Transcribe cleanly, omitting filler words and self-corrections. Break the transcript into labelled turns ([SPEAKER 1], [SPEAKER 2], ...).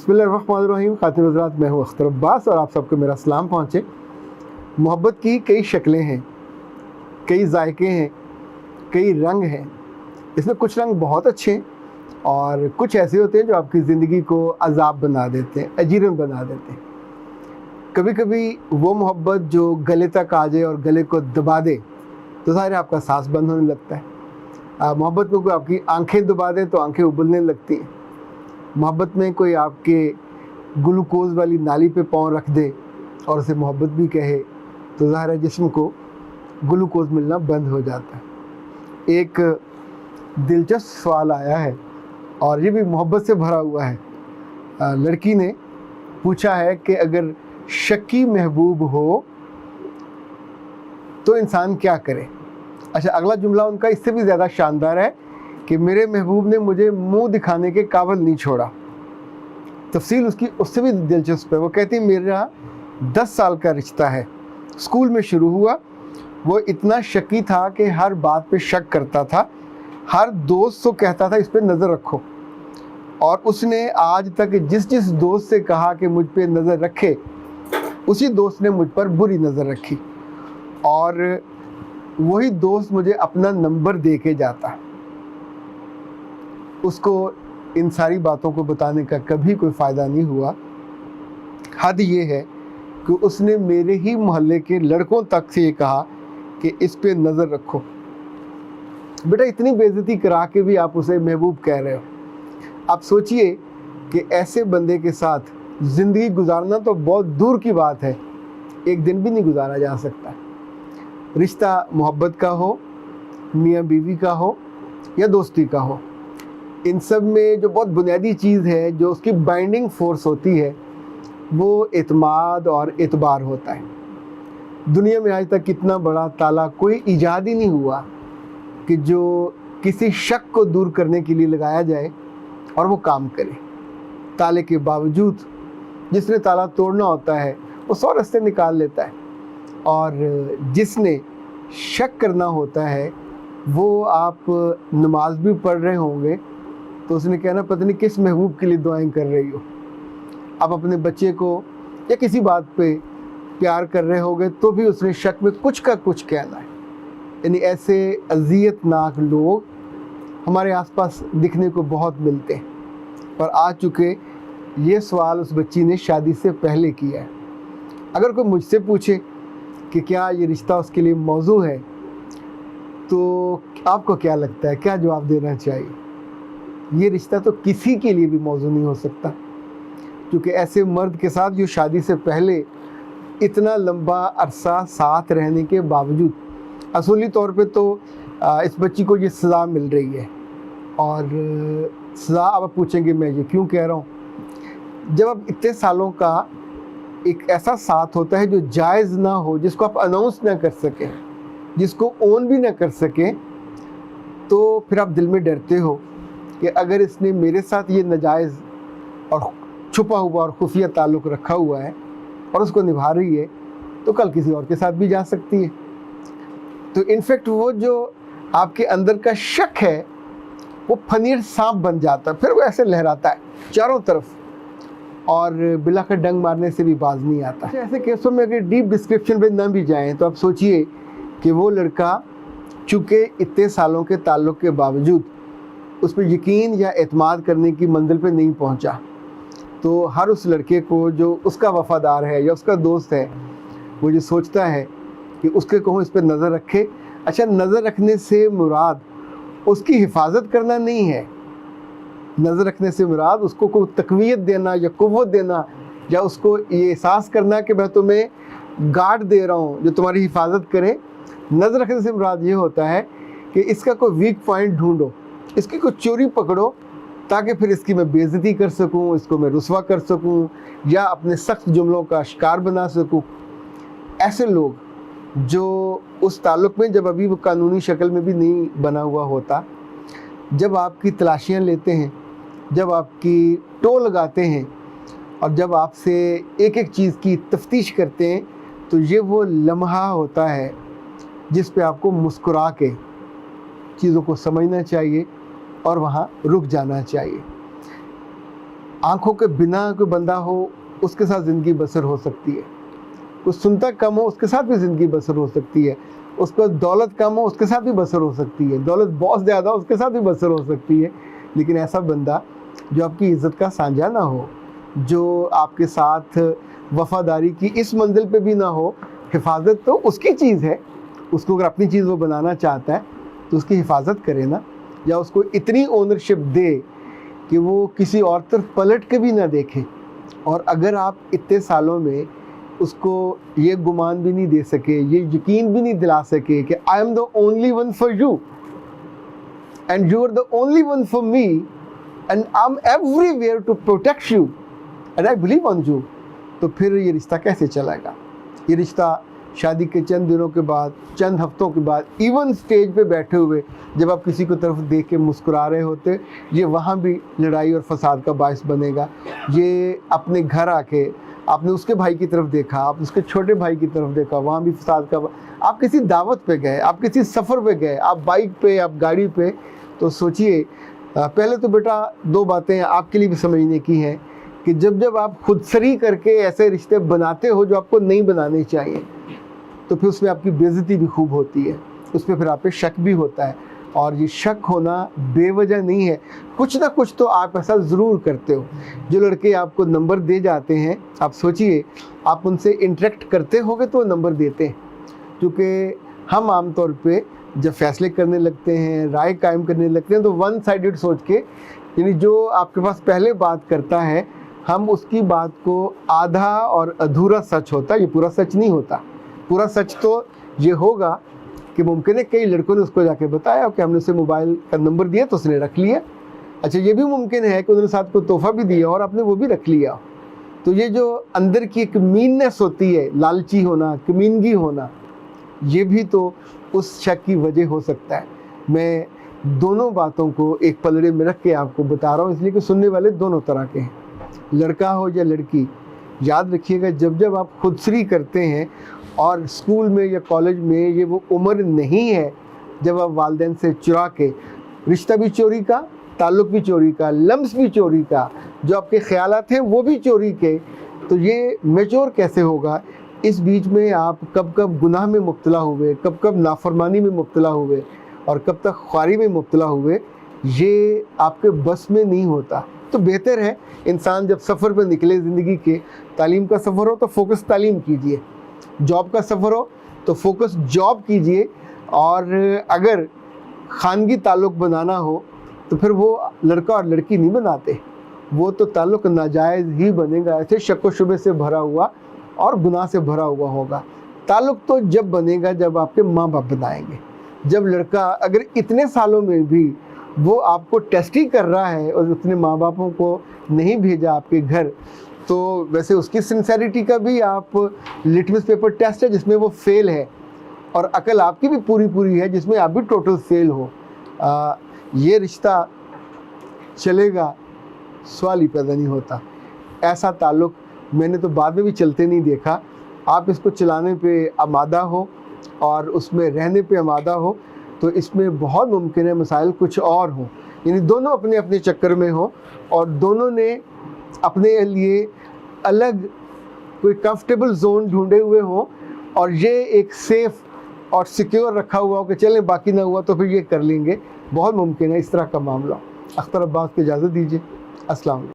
[SPEAKER 1] बिस्मिल्लाहिर्रहमानिर्रहीम। खातिन हज़रात, मैं हूँ अख्तर अब्बास और आप सबको मेरा सलाम पहुँचे। मोहब्बत की कई शक्लें हैं, कई जायके हैं, कई रंग हैं। इसमें कुछ रंग बहुत अच्छे हैं और कुछ ऐसे होते हैं जो आपकी ज़िंदगी को अज़ाब बना देते हैं, अजीरन बना देते हैं। कभी कभी वो मोहब्बत जो गले तक आ जाए और गले को दबा दे तो ज़ाहिर है आपका सांस बंद होने लगता है। मोहब्बत में कोई आपकी आंखें दबा दे तो आंखें उबलने लगती हैं। मोहब्बत में कोई आपके ग्लूकोज़ वाली नाली पे पाँव रख दे और उसे मोहब्बत भी कहे तो ज़ाहिर है जिस्म को ग्लूकोज़ मिलना बंद हो जाता है। एक दिलचस्प सवाल आया है और ये भी मोहब्बत से भरा हुआ है। लड़की ने पूछा है कि अगर शक्की महबूब हो तो इंसान क्या करे। अच्छा, अगला जुमला उनका इससे भी ज़्यादा शानदार है कि मेरे महबूब ने मुझे मुंह दिखाने के काबिल नहीं छोड़ा। तफसील उसकी उससे भी दिलचस्प है। वो कहती मेरा 10 साल का रिश्ता है, स्कूल में शुरू हुआ। वो इतना शक्की था कि हर बात पे शक करता था, हर दोस्त को कहता था इस पे नज़र रखो। और उसने आज तक जिस दोस्त से कहा कि मुझ पे नज़र रखे, उसी दोस्त ने मुझ पर बुरी नज़र रखी और वही दोस्त मुझे अपना नंबर दे के जाता। उसको इन सारी बातों को बताने का कभी कोई फ़ायदा नहीं हुआ। हद ये है कि उसने मेरे ही मोहल्ले के लड़कों तक से ये कहा कि इस पे नज़र रखो। बेटा, इतनी बेइज्जती करा के भी आप उसे महबूब कह रहे हो। आप सोचिए कि ऐसे बंदे के साथ ज़िंदगी गुजारना तो बहुत दूर की बात है, एक दिन भी नहीं गुजारा जा सकता। रिश्ता मोहब्बत का हो, मियाँ बीवी का हो या दोस्ती का हो, इन सब में जो बहुत बुनियादी चीज़ है, जो उसकी बाइंडिंग फोर्स होती है, वो एतमाद और एतबार होता है। दुनिया में आज तक कितना बड़ा ताला कोई ईजाद ही नहीं हुआ कि जो किसी शक को दूर करने के लिए लगाया जाए और वो काम करे। ताले के बावजूद जिसने ताला तोड़ना होता है वो 100 रास्ते निकाल लेता है, और जिसने शक करना होता है वो, आप नमाज भी पढ़ रहे होंगे तो उसने कहना पता नहीं किस महबूब के लिए दुआएं कर रही हो। आप अपने बच्चे को या किसी बात पे प्यार कर रहे होगे तो भी उसने शक में कुछ का कुछ कहना है। यानी ऐसे अज़ियतनाक लोग हमारे आसपास दिखने को बहुत मिलते हैं। और आ चुके ये सवाल उस बच्ची ने शादी से पहले किया है। अगर कोई मुझसे पूछे कि क्या ये रिश्ता उसके लिए मौजू है तो आपको क्या लगता है, क्या जवाब देना चाहिए? ये रिश्ता तो किसी के लिए भी मौजू नहीं हो सकता, क्योंकि ऐसे मर्द के साथ जो शादी से पहले इतना लंबा अरसा साथ रहने के बावजूद असूली तौर पे तो इस बच्ची को ये सज़ा मिल रही है। और सज़ा आप पूछेंगे मैं ये क्यों कह रहा हूँ। जब आप इतने सालों का एक ऐसा साथ होता है जो जायज़ ना हो, जिसको आप अनाउंस ना कर सकें, जिसको ओन भी ना कर सकें, तो फिर आप दिल में डरते हो कि अगर इसने मेरे साथ ये नाजायज़ और छुपा हुआ और खुफिया ताल्लुक़ रखा हुआ है और उसको निभा रही है तो कल किसी और के साथ भी जा सकती है। तो इनफैक्ट वो जो आपके अंदर का शक है वो फनीर सांप बन जाता है, फिर वो ऐसे लहराता है चारों तरफ और बिलाकर डंग मारने से भी बाज नहीं आता। ऐसे केसों में अगर डीप डिस्क्रिप्शन में ना भी जाएं तो आप सोचिए कि वो लड़का चूँकि इतने सालों के ताल्लुक़ के बावजूद उस पर यकीन या एतमाद करने की मंजिल पे नहीं पहुंचा, तो हर उस लड़के को जो उसका वफ़ादार है या उसका दोस्त है वो ये सोचता है कि उसके कहूँ इस पर नज़र रखे। अच्छा, नज़र रखने से मुराद उसकी हिफाजत करना नहीं है। नज़र रखने से मुराद उसको कोई तक़वियत देना या क़ुव्वत देना या उसको ये एहसास करना कि मैं तुम्हें गार्ड दे रहा हूँ जो तुम्हारी हिफाजत करे। नज़र रखने से मुराद ये होता है कि इसका कोई वीक पॉइंट ढूंढो, इसकी कोई चोरी पकड़ो ताकि फिर इसकी मैं बेइज्जती कर सकूं, इसको मैं रुस्वा कर सकूं या अपने सख्त जुमलों का शिकार बना सकूं। ऐसे लोग जो उस ताल्लुक़ में जब अभी वो कानूनी शक्ल में भी नहीं बना हुआ होता, जब आपकी तलाशियाँ लेते हैं, जब आपकी टो लगाते हैं और जब आपसे एक एक चीज़ की तफ्तीश करते हैं, तो ये वो लम्हा होता है जिस पे आपको मुस्कुरा के चीज़ों को समझना चाहिए और वहाँ रुक जाना चाहिए। आँखों के बिना कोई बंदा हो उसके साथ ज़िंदगी बसर हो सकती है, कुछ सुनता कम हो उसके साथ भी ज़िंदगी बसर हो सकती है, उसको दौलत कम हो उसके साथ भी बसर हो सकती है, दौलत बहुत ज़्यादा हो उसके साथ भी बसर हो सकती है। लेकिन ऐसा बंदा जो आपकी इज़्ज़त का साझा ना हो, जो आपके साथ वफ़ादारी की इस मंजिल पे भी ना हो, हिफाजत तो उसकी चीज़ है, उसको अगर अपनी चीज़ वो बनाना चाहता है तो उसकी हिफाजत करे ना, या उसको इतनी ओनरशिप दे कि वो किसी और तरफ पलट के भी ना देखे। और अगर आप इतने सालों में उसको ये गुमान भी नहीं दे सके, ये यकीन भी नहीं दिला सके कि I am the only one for you and you are the only one for me and I am everywhere to protect you and I believe on you, तो फिर ये रिश्ता कैसे चलेगा? ये रिश्ता शादी के चंद दिनों के बाद, चंद हफ्तों के बाद, इवन स्टेज पे बैठे हुए जब आप किसी को तरफ देख के मुस्कुरा रहे होते, ये वहाँ भी लड़ाई और फसाद का बायस बनेगा। ये अपने घर आके आपने उसके भाई की तरफ देखा, आप उसके छोटे भाई की तरफ देखा, वहाँ भी फसाद का। आप किसी दावत पे गए, आप किसी सफ़र पे गए, आप बाइक पे, आप गाड़ी पे, तो सोचिए पहले तो बेटा दो बातें आपके लिए भी समझने की हैं कि जब जब आप खुदसरी करके ऐसे रिश्ते बनाते हो जो आपको नहीं बनाने चाहिए, तो फिर उसमें आपकी बेइज्जती भी खूब होती है, उस पर फिर आप पे शक भी होता है। और ये शक होना बेवजह नहीं है, कुछ ना कुछ तो आप ऐसा ज़रूर करते हो। जो लड़के आपको नंबर दे जाते हैं, आप सोचिए आप उनसे इंटरेक्ट करते होगे तो नंबर देते हैं, क्योंकि हम आमतौर पे जब फैसले करने लगते हैं, राय कायम करने लगते हैं, तो वन साइडेड सोच के, यानी जो आपके पास पहले बात करता है हम उसकी बात को आधा और अधूरा सच होता है, ये पूरा सच नहीं होता। पूरा सच तो ये होगा कि मुमकिन है कई लड़कों ने उसको जाके बताया कि हमने उसे मोबाइल का नंबर दिया तो उसने रख लिया। अच्छा, ये भी मुमकिन है कि उन्होंने साथ को तोहफा भी दिया और आपने वो भी रख लिया। तो ये जो अंदर की एक मीननेस होती है, लालची होना, कमीनगी होना, ये भी तो उस शक की वजह हो सकता है। मैं दोनों बातों को एक पलड़े में रख के आपको बता रहा हूँ, इसलिए कि सुनने वाले दोनों तरह के हैं, लड़का हो या लड़की। याद रखिएगा, जब जब आप खुदसरी करते हैं, और स्कूल में या कॉलेज में ये वो उम्र नहीं है जब आप वालिदैन से चुरा के, रिश्ता भी चोरी का, ताल्लुक़ भी चोरी का, लम्स भी चोरी का, जो आपके ख़यालात हैं वो भी चोरी के, तो ये मैच्योर कैसे होगा? इस बीच में आप कब कब गुनाह में मुब्तला हुए, कब कब नाफरमानी में मुब्तला हुए और कब तक ख्वारी में मुब्तला हुए, ये आपके बस में नहीं होता। तो बेहतर है इंसान जब सफ़र पर निकले ज़िंदगी के, तालीम का सफ़र हो तो फोकस तालीम कीजिए, जॉब का सफ़र हो तो फोकस जॉब कीजिए, और अगर ख़ानगी ताल्लुक़ बनाना हो तो फिर वो लड़का और लड़की नहीं बनाते, वो तो ताल्लुक़ नाजायज़ ही बनेगा, ऐसे शक व शुबे से भरा हुआ और गुनाह से भरा हुआ होगा। ताल्लुक़ तो जब बनेगा जब आपके माँ बाप बनाएंगे। जब लड़का अगर इतने सालों में भी वो आपको टेस्ट ही कर रहा है और अपने माँ बापों को नहीं भेजा आपके घर, तो वैसे उसकी सिंसेरिटी का भी आप लिटमस पेपर टेस्ट है जिसमें वो फेल है, और अकल आपकी भी पूरी पूरी है जिसमें आप भी टोटल फेल हो। ये रिश्ता चलेगा, सवाल ही पैदा नहीं होता। ऐसा ताल्लुक़ मैंने तो बाद में भी चलते नहीं देखा। आप इसको चलाने पे आमादा हो और उसमें रहने पे आमादा हो, तो इसमें बहुत मुमकिन है मसाइल कुछ और हों, यानी दोनों अपने अपने चक्कर में हों और दोनों ने अपने लिए अलग कोई कंफर्टेबल जोन ढूंढे हुए हों, और ये एक सेफ़ और सिक्योर रखा हुआ हो कि चलें बाकी ना हुआ तो फिर ये कर लेंगे। बहुत मुमकिन है इस तरह का मामला। अख्तर अब्बास को इजाज़त दीजिए। अस्सलाम वालेकुम।